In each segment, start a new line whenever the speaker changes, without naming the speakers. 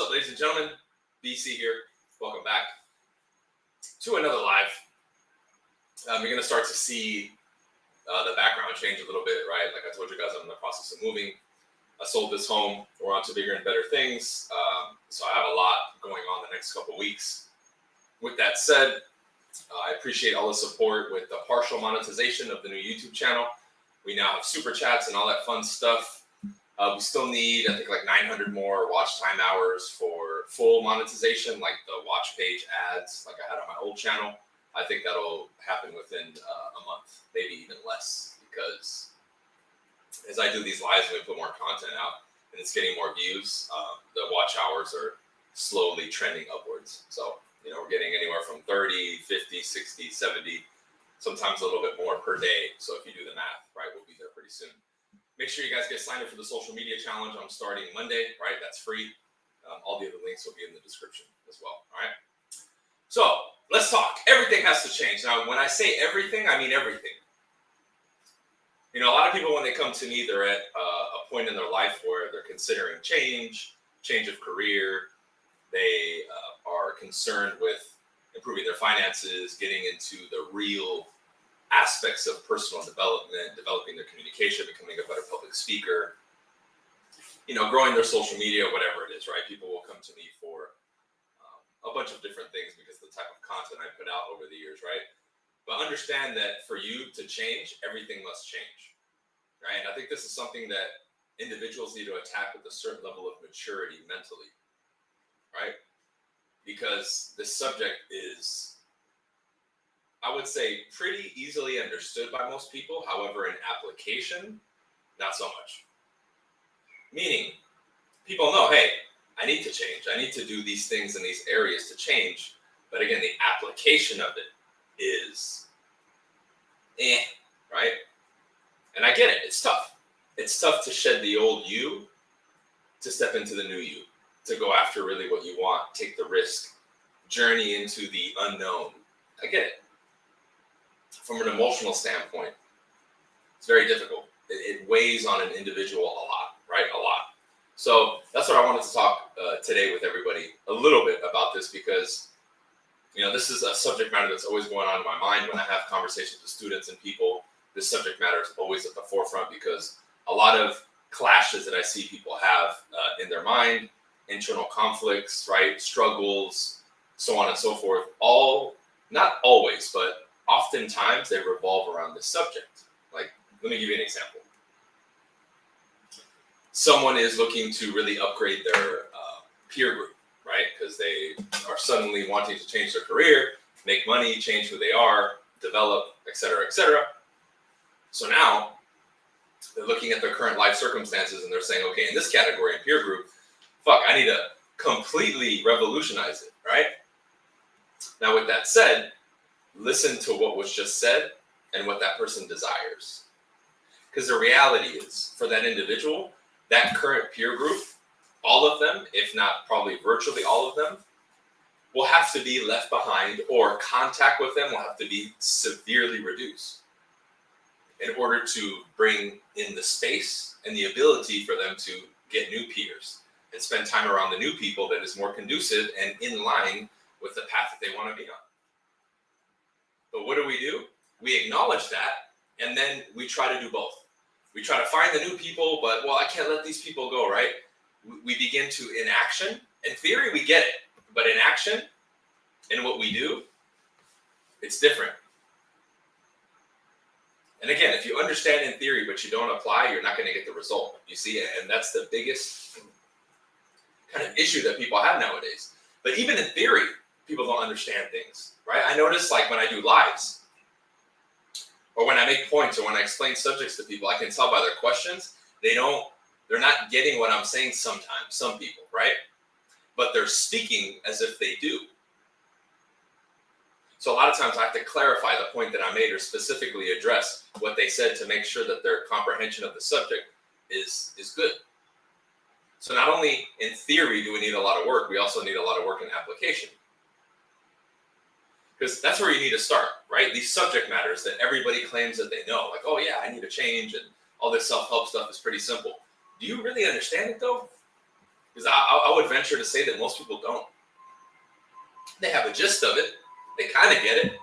What's up, ladies and gentlemen? BC here. Welcome back to another live. You're going to start to see the background change a little bit, right? Like I told you guys, I'm in the process of moving. I sold this home. We're on to bigger and better things. So I have a lot going on the next couple weeks. With that said, I appreciate all the support with the partial monetization of the new YouTube channel. We now have super chats and all that fun stuff. We still need, I think, like 900 more watch time hours for full monetization, like the watch page ads, like I had on my old channel. I think that'll happen within a month, maybe even less, because as I do these lives and we put more content out and it's getting more views, the watch hours are slowly trending upwards. So, you know, we're getting anywhere from 30, 50, 60, 70, sometimes a little bit more per day. So if you do the math, right, we'll be there pretty soon. Make sure you guys get signed up for the social media challenge. I'm starting Monday, right? That's free. All the other links will be in the description as well, all right? So let's talk. Everything has to change. Now, when I say everything, I mean everything. You know, a lot of people, when they come to me, they're at a point in their life where they're considering change of career. They are concerned with improving their finances, getting into the real aspects of personal development, developing their communication, becoming a better public speaker, you know, growing their social media, whatever it is, right? People will come to me for a bunch of different things because of the type of content I put out over the years, right? But understand that for you to change, everything must change, right? And I think this is something that individuals need to attack with a certain level of maturity mentally, right? Because this subject is, I would say, pretty easily understood by most people. However, in application, not so much. Meaning, people know, hey, I need to change. I need to do these things in these areas to change. But again, the application of it is right? And I get it. It's tough. It's tough to shed the old you to step into the new you, to go after really what you want, take the risk, journey into the unknown. I get it. From an emotional standpoint, it's very difficult. It weighs on an individual a lot, right? A lot. So that's what I wanted to talk today with everybody a little bit about this, because, you know, this is a subject matter that's always going on in my mind when I have conversations with students and people. This subject matter is always at the forefront because a lot of clashes that I see people have in their mind, internal conflicts, right? Struggles, so on and so forth, all, not always, but oftentimes they revolve around this subject. Like, let me give you an example. Someone is looking to really upgrade their peer group, right? Because they are suddenly wanting to change their career, make money, change who they are, develop, et cetera, et cetera. So now they're looking at their current life circumstances and they're saying, okay, in this category and peer group, fuck, I need to completely revolutionize it, right? Now, with that said, listen to what was just said and what that person desires. Because the reality is, for that individual, that current peer group, all of them, if not probably virtually all of them, will have to be left behind, or contact with them will have to be severely reduced in order to bring in the space and the ability for them to get new peers and spend time around the new people that is more conducive and in line with the path that they want to be on. But what do? We acknowledge that, and then we try to do both. We try to find the new people, but, well, I can't let these people go, right? We begin to, in action, in theory, we get it. But in action, in what we do, it's different. And again, if you understand in theory, but you don't apply, you're not going to get the result. You see, and that's the biggest kind of issue that people have nowadays. But even in theory, people don't understand things, right? I notice, like, when I do lives, or when I make points, or when I explain subjects to people, I can tell by their questions, they're not getting what I'm saying sometimes, some people, right? But they're speaking as if they do. So a lot of times I have to clarify the point that I made, or specifically address what they said to make sure that their comprehension of the subject is good. So not only in theory do we need a lot of work, we also need a lot of work in application. Because that's where you need to start, right? These subject matters that everybody claims that they know. Like, oh yeah, I need to change, and all this self-help stuff is pretty simple. Do you really understand it though? Because I would venture to say that most people don't. They have a gist of it, they kind of get it,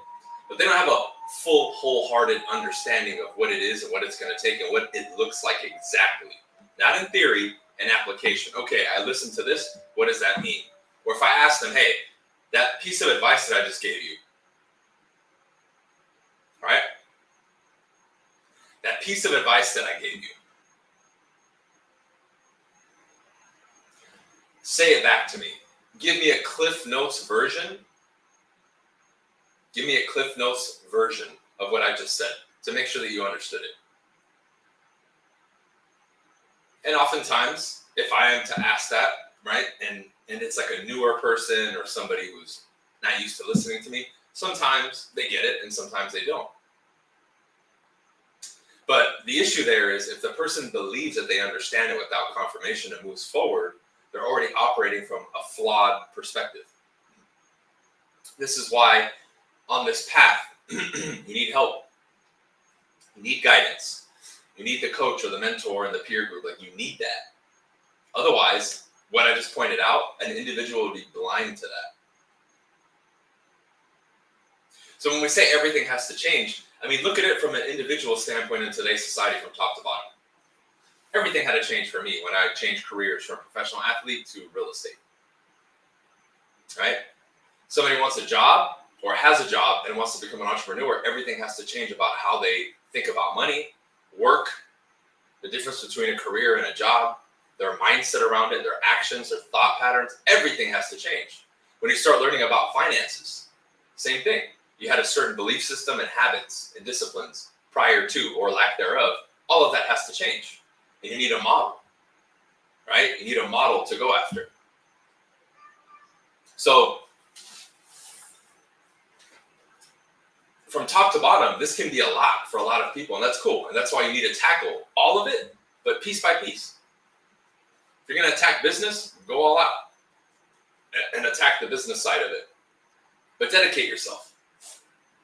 but they don't have a full, wholehearted understanding of what it is and what it's going to take and what it looks like exactly. Not in theory, in application. Okay, I listened to this. What does that mean? Or if I ask them, hey, that piece of advice that I just gave you, right? That piece of advice that I gave you, say it back to me. Give me a Cliff Notes version. Give me a Cliff Notes version of what I just said to make sure that you understood it. And oftentimes, if I am to ask that, right, and it's like a newer person or somebody who's not used to listening to me, sometimes they get it and sometimes they don't. But the issue there is if the person believes that they understand it without confirmation and moves forward, they're already operating from a flawed perspective. This is why on this path, you need help. You need guidance. You need the coach or the mentor and the peer group. Like, you need that. Otherwise, what I just pointed out, an individual would be blind to that. So when we say everything has to change, I mean, look at it from an individual standpoint in today's society from top to bottom. Everything had to change for me when I changed careers from professional athlete to real estate. Right? Somebody wants a job or has a job and wants to become an entrepreneur, everything has to change about how they think about money, work, the difference between a career and a job, their mindset around it, their actions, their thought patterns, everything has to change. When you start learning about finances, same thing. You had a certain belief system and habits and disciplines prior to or lack thereof. All of that has to change. And you need a model, right? You need a model to go after. So from top to bottom, this can be a lot for a lot of people, and that's cool. And that's why you need to tackle all of it, but piece by piece. If you're going to attack business, go all out and attack the business side of it. But dedicate yourself.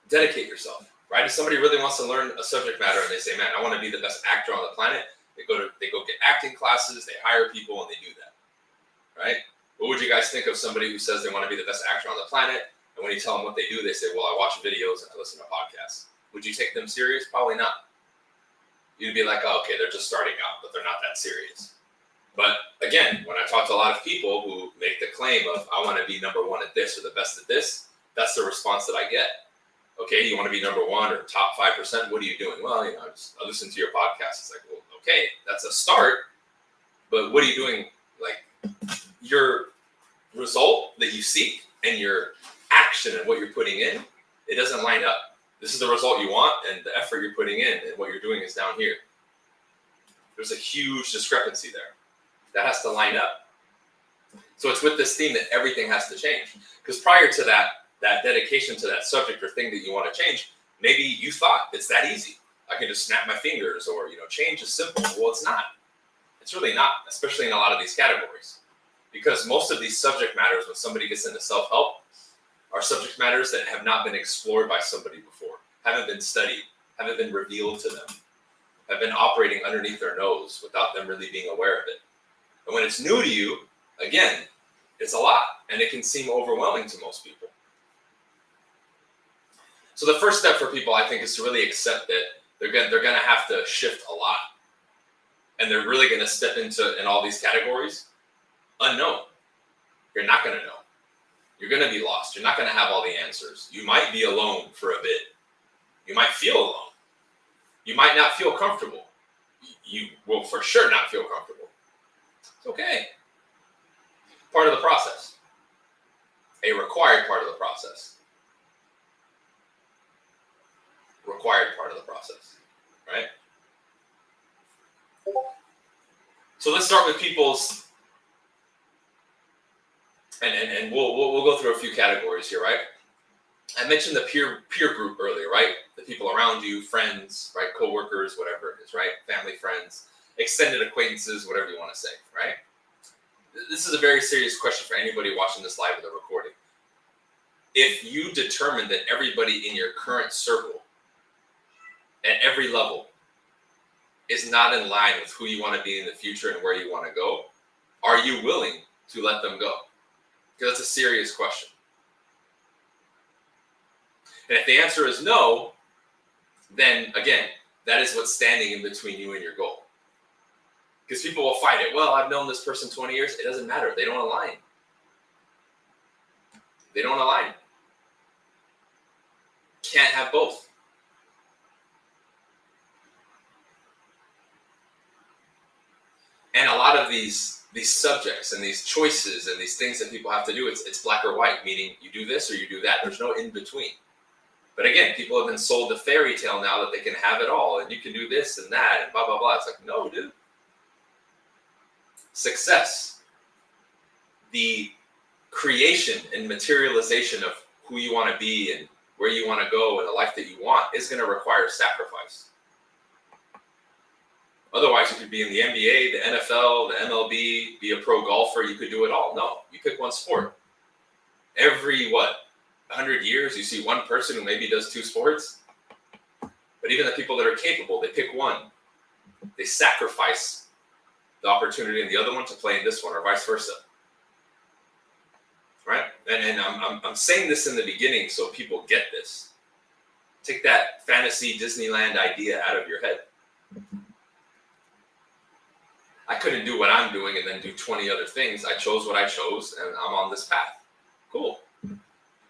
Dedicate yourself, right? If somebody really wants to learn a subject matter and they say, man, I want to be the best actor on the planet, they go get acting classes, they hire people, and they do that, right? What would you guys think of somebody who says they want to be the best actor on the planet, and when you tell them what they do, they say, well, I watch videos and I listen to podcasts. Would you take them serious? Probably not. You'd be like, oh, okay, they're just starting out, but they're not that serious. But again, when I talk to a lot of people who make the claim of, I want to be number one at this or the best at this, that's the response that I get. Okay, you want to be number one or top 5%? What are you doing? Well, I listen to your podcast. It's like, well, okay, that's a start. But what are you doing? Like, your result that you seek and your action and what you're putting in, it doesn't line up. This is the result you want, and the effort you're putting in and what you're doing is down here. There's a huge discrepancy there. That has to line up. So it's with this theme that everything has to change. Because prior to that dedication to that subject or thing that you want to change, maybe you thought it's that easy. I can just snap my fingers, or change is simple. Well, it's not. It's really not, especially in a lot of these categories. Because most of these subject matters, when somebody gets into self-help, are subject matters that have not been explored by somebody before, haven't been studied, haven't been revealed to them, have been operating underneath their nose without them really being aware of it. And when it's new to you, again, it's a lot, and it can seem overwhelming to most people. So the first step for people, I think, is to really accept that they're going to have to shift a lot. And they're really going to step into, in all these categories, unknown. You're not going to know. You're going to be lost. You're not going to have all the answers. You might be alone for a bit. You might feel alone. You might not feel comfortable. You will for sure not feel comfortable. It's okay. Part of the process. A required part of the process. Required part of the process, right? So let's start with people's, and we'll go through a few categories here, right? I mentioned the peer group earlier, right? The people around you, friends, right? Coworkers, whatever it is, right? Family, friends, extended acquaintances, whatever you want to say, right? This is a very serious question for anybody watching this live or the recording. If you determine that everybody in your current circle at every level is not in line with who you want to be in the future and where you want to go, are are you willing to let them go? Because that's a serious question. And if the answer is no, then again, that is what's standing in between you and your goal. Because people will fight it. Well, I've known this person 20 years. It doesn't matter. They don't align. They don't align. Can't have both. And a lot of these subjects and these choices and these things that people have to do, it's black or white, meaning you do this or you do that. There's no in between. But again, people have been sold the fairy tale now that they can have it all and you can do this and that and blah, blah, blah. It's like, no, dude. Success, the creation and materialization of who you want to be and where you want to go and the life that you want is going to require sacrifice. Otherwise, you could be in the NBA, the NFL, the MLB, be a pro golfer. You could do it all. No, you pick one sport. Every, 100 years, you see one person who maybe does two sports. But even the people that are capable, they pick one. They sacrifice the opportunity in the other one to play in this one, or vice versa. Right? And I'm saying this in the beginning so people get this. Take that fantasy Disneyland idea out of your head. I couldn't do what I'm doing and then do 20 other things. I chose what I chose, and I'm on this path. Cool.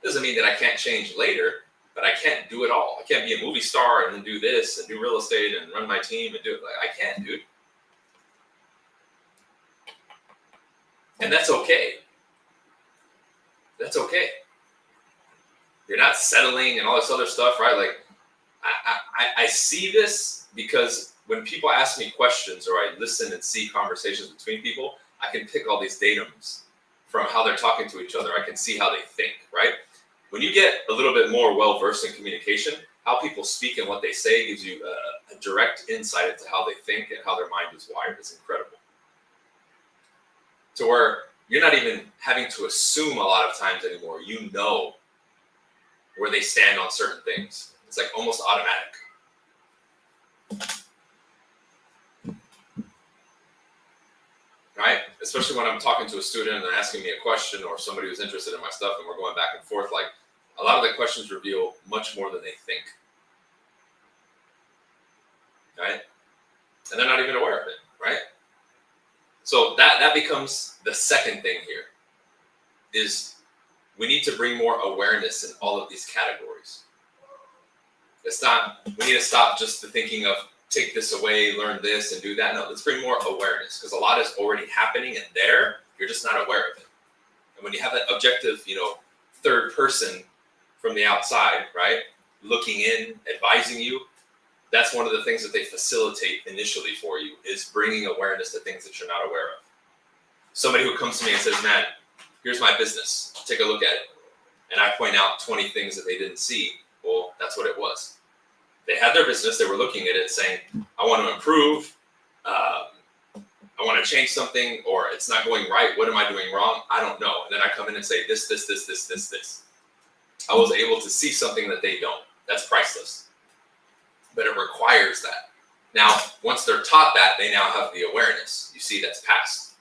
Doesn't mean that I can't change later, but I can't do it all. I can't be a movie star and then do this and do real estate and run my team and do it. Like, I can't, dude. And that's okay. That's okay. You're not settling and all this other stuff, right? Like, I see this because when people ask me questions or I listen and see conversations between people, I can pick all these datums from how they're talking to each other. I can see how they think, right? When you get a little bit more well-versed in communication, how people speak and what they say gives you a direct insight into how they think and how their mind is wired. It's incredible. To where you're not even having to assume a lot of times anymore. You know where they stand on certain things. It's like almost automatic. Right? Especially when I'm talking to a student and they're asking me a question or somebody who's interested in my stuff and we're going back and forth, like a lot of the questions reveal much more than they think. Right? And they're not even aware of it, right? So that becomes the second thing here, is we need to bring more awareness in all of these categories. It's not, we need to stop just the thinking of take this away, learn this and do that. No, let's bring more awareness because a lot is already happening and there, you're just not aware of it. And when you have that objective, third person from the outside, right, looking in, advising you, that's one of the things that they facilitate initially for you, is bringing awareness to things that you're not aware of. Somebody who comes to me and says, man, here's my business, take a look at it. And I point out 20 things that they didn't see. Well, that's what it was. They had their business, they were looking at it saying, I want to improve, I want to change something, or it's not going right, what am I doing wrong? I don't know. And then I come in and say this. I was able to see something that they don't. That's priceless. But it requires that. Now, once they're taught that, they now have the awareness. You see, that's passed.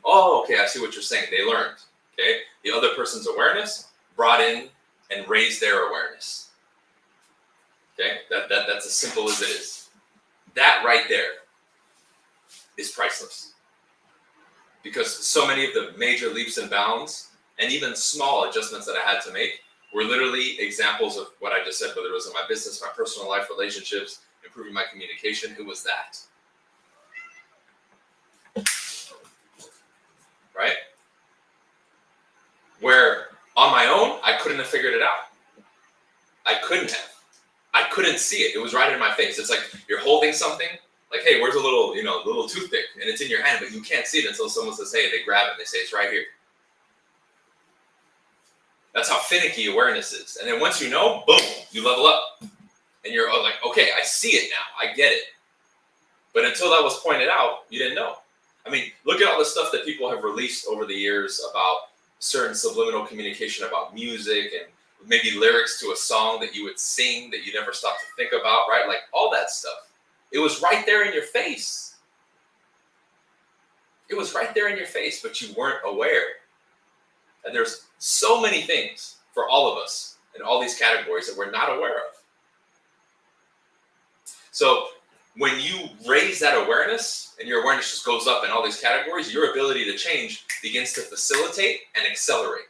Oh, okay, I see what you're saying. They learned. Okay, the other person's awareness brought in and raised their awareness. Okay, that's as simple as it is. That right there is priceless. Because so many of the major leaps and bounds, and even small adjustments that I had to make, were literally examples of what I just said, whether it was in my business, my personal life, relationships, improving my communication. It was that. Right? Where on my own, I couldn't have figured it out. I couldn't have. I couldn't see it. It was right in my face. It's like you're holding something, like, hey, where's a little toothpick? And it's in your hand, but you can't see it until someone says, hey, they grab it and they say, it's right here. That's how finicky awareness is. And then once you know, boom, you level up. And you're like, okay, I see it now. I get it. But until that was pointed out, you didn't know. I mean, look at all the stuff that people have released over the years about certain subliminal communication about music and maybe lyrics to a song that you would sing that you never stopped to think about, right? Like all that stuff. It was right there in your face. It was right there in your face, but you weren't aware. And there's so many things for all of us in all these categories that we're not aware of. So when you raise that awareness and your awareness just goes up in all these categories, your ability to change begins to facilitate and accelerate.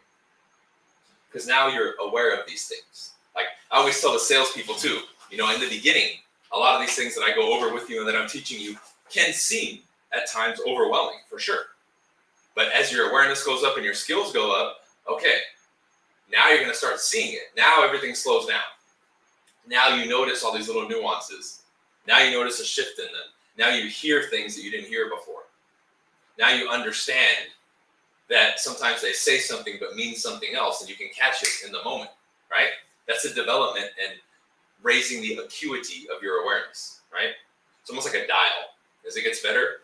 Because now you're aware of these things. Like I always tell the salespeople too, in the beginning, a lot of these things that I go over with you and that I'm teaching you can seem at times overwhelming, for sure. But as your awareness goes up and your skills go up, okay, now you're going to start seeing it. Now everything slows down. Now you notice all these little nuances. Now you notice a shift in them. Now you hear things that you didn't hear before. Now you understand that sometimes they say something but mean something else, and you can catch it in the moment, right? That's a development and raising the acuity of your awareness, right? It's almost like a dial. As it gets better,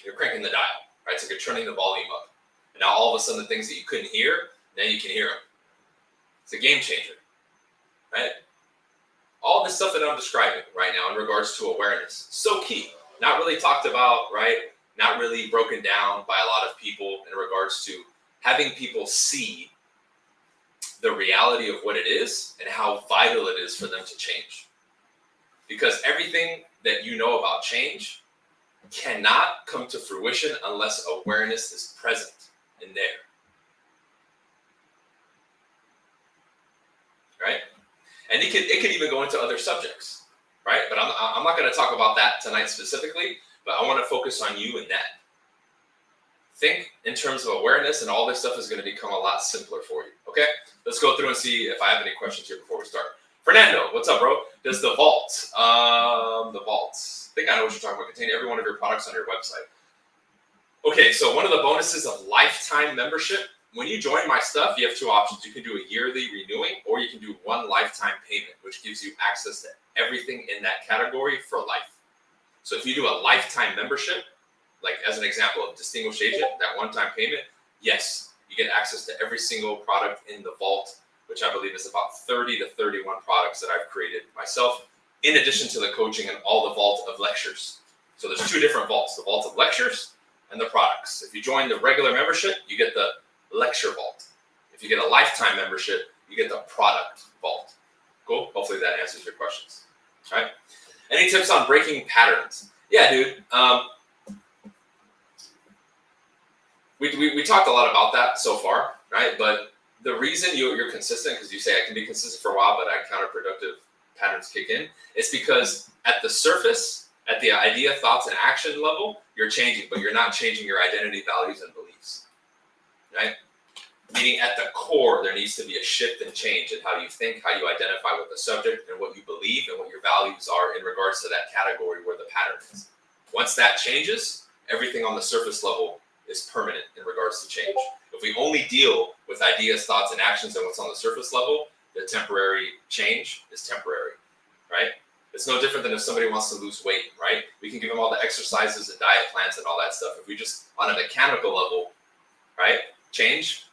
you're cranking the dial, right? It's like you're turning the volume up. And now all of a sudden the things that you couldn't hear, now you can hear them. It's a game changer, right? All this stuff that I'm describing right now in regards to awareness, so key. Not really talked about, right? Not really broken down by a lot of people in regards to having people see the reality of what it is and how vital it is for them to change. Because everything that you know about change cannot come to fruition unless awareness is present in there. Right? And it could even go into other subjects, right? But I'm not going to talk about that tonight specifically, but I want to focus on you and that. Think in terms of awareness, and all this stuff is going to become a lot simpler for you, okay? Let's go through and see if I have any questions here before we start. Fernando, what's up, bro? Does the vault, I think I know what you're talking about, contain every one of your products on your website? Okay, so one of the bonuses of lifetime membership, when you join my stuff, you have two options. You can do a yearly renewing, or you can do one lifetime payment, which gives you access to everything in that category for life. So if you do a lifetime membership, like as an example of Distinguished Agent, that one-time payment, yes, you get access to every single product in the vault, which I believe is about 30 to 31 products that I've created myself, in addition to the coaching and all the vault of lectures. So there's two different vaults, the vault of lectures and the products. If you join the regular membership, you get the lecture vault. If you get a lifetime membership, you get the product vault. Cool? Hopefully that answers your questions. All right. Any tips on breaking patterns? Yeah, dude. We talked a lot about that so far, right? But the reason you're consistent, because you say I can be consistent for a while, but counterproductive patterns kick in, it's because at the surface, at the idea, thoughts, and action level, you're changing, but you're not changing your identity, values, and beliefs, right? Meaning at the core, there needs to be a shift and change in how you think, how you identify with the subject, and what you believe, and what your values are in regards to that category where the pattern is. Once that changes, everything on the surface level is permanent in regards to change. If we only deal with ideas, thoughts, and actions and what's on the surface level, the temporary change is temporary, right? It's no different than if somebody wants to lose weight, right? We can give them all the exercises and diet plans and all that stuff. If we just, on a mechanical level, right, change,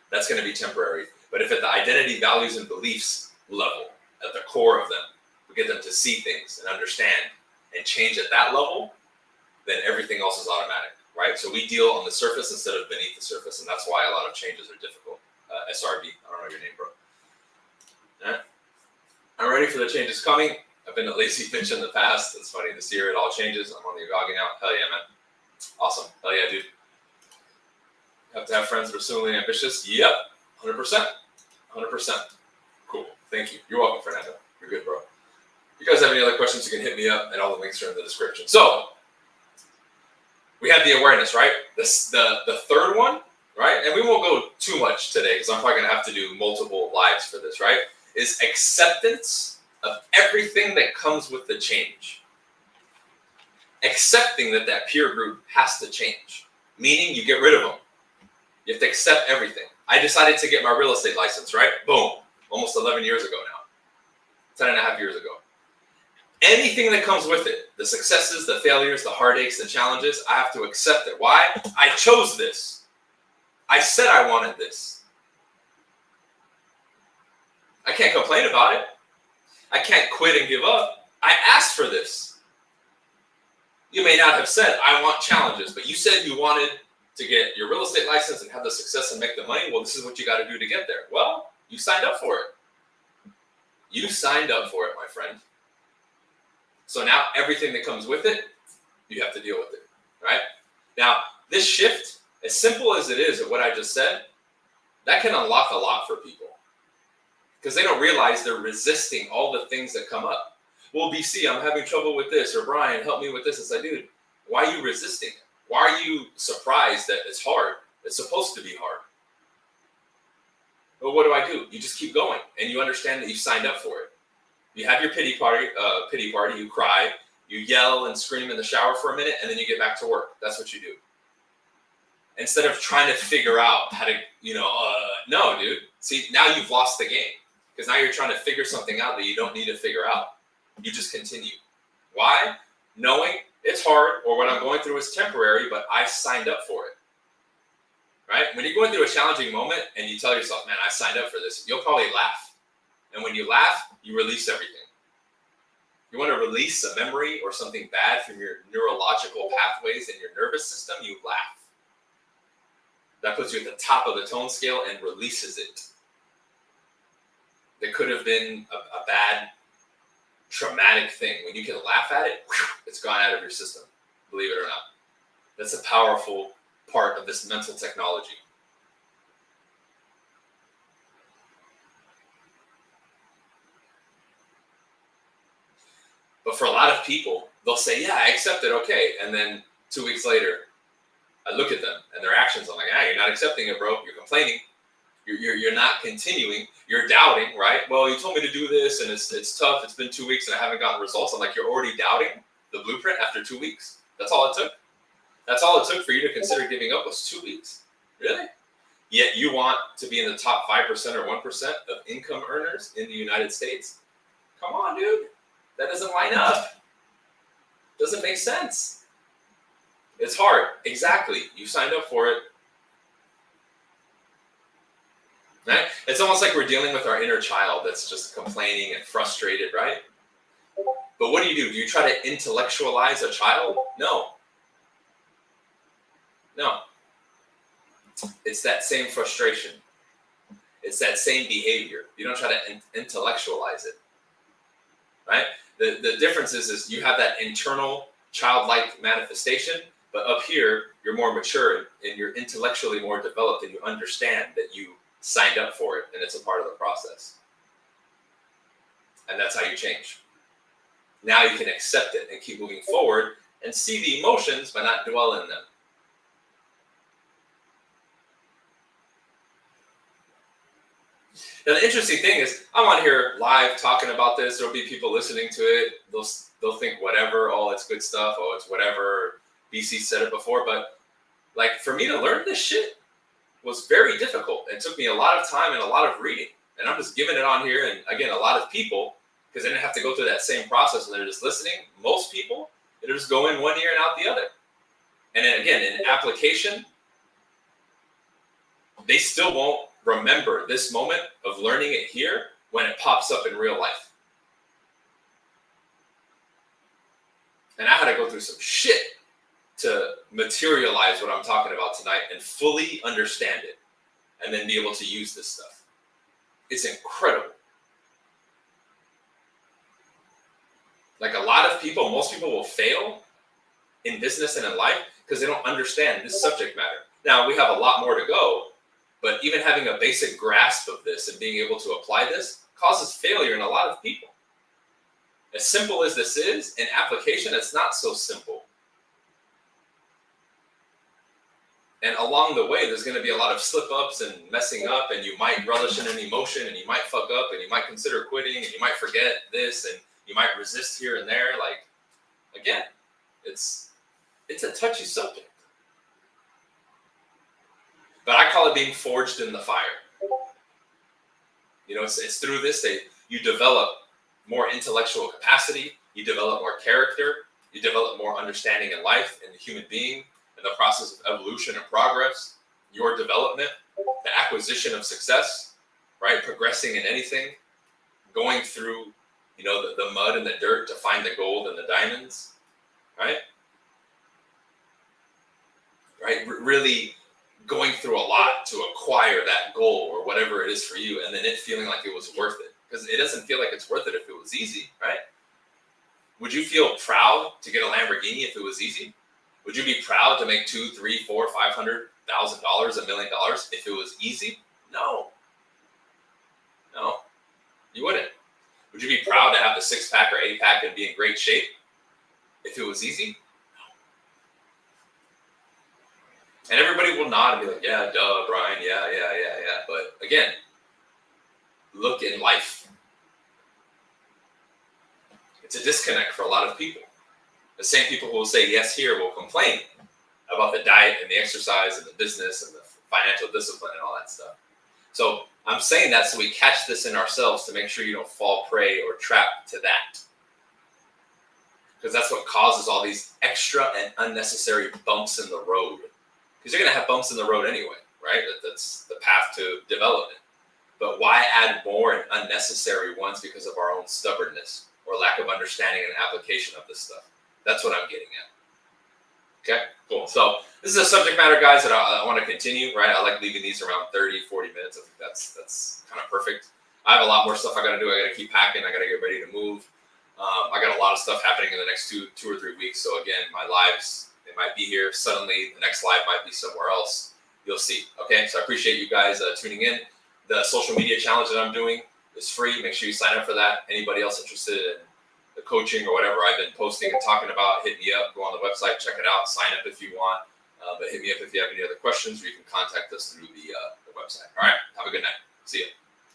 that's going to be temporary. But if at the identity, values, and beliefs level, at the core of them, we get them to see things and understand and change at that level, then everything else is automatic, right? So we deal on the surface instead of beneath the surface, and that's why a lot of changes are difficult. SRB, I don't know your name, bro. All right. I'm ready for the changes coming. I've been a lazy bitch in the past. It's funny, this year it all changes. I'm on the Agagi now. Hell yeah, man. Awesome. Hell yeah, dude. Have to have friends that are similarly ambitious. Yep. 100%. 100%. Cool. Thank you. You're welcome, Fernando. You're good, bro. If you guys have any other questions, you can hit me up, and all the links are in the description. So, we have the awareness, right? The third one, right? And we won't go too much today because I'm probably going to have to do multiple lives for this, right? Is acceptance of everything that comes with the change. Accepting that peer group has to change, meaning you get rid of them. You have to accept everything. I decided to get my real estate license, right? Boom. Almost 11 years ago now. 10 and a half years ago. Anything that comes with it, the successes, the failures, the heartaches, the challenges, I have to accept it. Why? I chose this. I said I wanted this. I can't complain about it. I can't quit and give up. I asked for this. You may not have said, I want challenges, but you said you wanted to get your real estate license and have the success and make the money. Well, this is what you got to do to get there. Well, you signed up for it. You signed up for it, my friend. So now everything that comes with it, you have to deal with it, right? Now, this shift, as simple as it is at what I just said, that can unlock a lot for people because they don't realize they're resisting all the things that come up. Well, BC, I'm having trouble with this, or Brian, help me with this. It's like, dude, why are you resisting it? Why are you surprised that it's hard? It's supposed to be hard. Well, what do? You just keep going, and you understand that you signed up for it. You have your pity party, you cry, you yell and scream in the shower for a minute, and then you get back to work. That's what you do. Instead of trying to figure out how to, no, dude. See, now you've lost the game because now you're trying to figure something out that you don't need to figure out. You just continue. Why? Knowing it's hard or what I'm going through is temporary, but I signed up for it. Right? When you're going through a challenging moment and you tell yourself, man, I signed up for this, you'll probably laugh. And when you laugh, you release everything. You want to release a memory or something bad from your neurological pathways in your nervous system, you laugh. That puts you at the top of the tone scale and releases it. That could have been a bad, traumatic thing. When you can laugh at it, it's gone out of your system, believe it or not. That's a powerful part of this mental technology. But for a lot of people, they'll say, yeah, I accept it, okay. And then 2 weeks later, I look at them and their actions. I'm like, you're not accepting it, bro. You're complaining. You're not continuing. You're doubting, right? Well, you told me to do this and it's tough. It's been 2 weeks and I haven't gotten results. I'm like, you're already doubting the blueprint after 2 weeks? That's all it took? That's all it took for you to consider giving up was 2 weeks? Really? Yet you want to be in the top 5% or 1% of income earners in the United States? Come on, dude. That doesn't line up. Doesn't make sense. It's hard. Exactly. You signed up for it. Right? It's almost like we're dealing with our inner child that's just complaining and frustrated, right? But what do? Do you try to intellectualize a child? No. No. It's that same frustration. It's that same behavior. You don't try to intellectualize it. Right? The difference is you have that internal childlike manifestation, but up here, you're more mature and you're intellectually more developed and you understand that you signed up for it and it's a part of the process. And that's how you change. Now you can accept it and keep moving forward and see the emotions but not dwell in them. Now, the interesting thing is, I'm on here live talking about this. There'll be people listening to it. They'll think whatever. Oh, it's good stuff. Oh, it's whatever. BC said it before. But like for me to learn this shit was very difficult. It took me a lot of time and a lot of reading. And I'm just giving it on here. And again, a lot of people, because they didn't have to go through that same process and they're just listening. Most people, they'll just go in one ear and out the other. And then again, in application, they still won't remember this moment of learning it here when it pops up in real life. And I had to go through some shit to materialize what I'm talking about tonight and fully understand it and then be able to use this stuff. It's incredible. Like a lot of people, most people will fail in business and in life because they don't understand this subject matter. Now, we have a lot more to go, but even having a basic grasp of this and being able to apply this causes failure in a lot of people. As simple as this is, in application, it's not so simple. And along the way, there's going to be a lot of slip-ups and messing up, and you might relish in an emotion, and you might fuck up, and you might consider quitting, and you might forget this, and you might resist here and there. Like, again, it's a touchy subject. But I call it being forged in the fire. You know, it's through this that you develop more intellectual capacity, you develop more character, you develop more understanding in life and the human being and the process of evolution and progress, your development, the acquisition of success, right? Progressing in anything, going through, the mud and the dirt to find the gold and the diamonds, right? right? Really going through a lot to acquire that goal or whatever it is for you, and then it feeling like it was worth it. Because it doesn't feel like it's worth it if it was easy, right? Would you feel proud to get a Lamborghini if it was easy? Would you be proud to make $200,000, $300,000, $400,000, $500,000, $1 million if it was easy? No. No, you wouldn't. Would you be proud to have the 6-pack or 8-pack and be in great shape if it was easy? And everybody will nod and be like, yeah, duh, Brian, yeah. But again, look in life. It's a disconnect for a lot of people. The same people who will say yes here will complain about the diet and the exercise and the business and the financial discipline and all that stuff. So I'm saying that so we catch this in ourselves to make sure you don't fall prey or trap to that. Because that's what causes all these extra and unnecessary bumps in the road. Because you're going to have bumps in the road anyway, right? That's the path to development. But why add more and unnecessary ones because of our own stubbornness or lack of understanding and application of this stuff? That's what I'm getting at. Okay, cool. So this is a subject matter, guys, that I want to continue, right? I like leaving these around 30, 40 minutes. I think that's kind of perfect. I have a lot more stuff I got to do. I got to keep packing. I got to get ready to move. I got a lot of stuff happening in the next two or 3 weeks. So again, my lives, they might be here. Suddenly, the next live might be somewhere else. You'll see. Okay, so I appreciate you guys tuning in. The social media challenge that I'm doing is free. Make sure you sign up for that. Anybody else interested in the coaching or whatever I've been posting and talking about, hit me up. Go on the website, check it out. Sign up if you want. But hit me up if you have any other questions, or you can contact us through the website. All right. Have a good night. See you.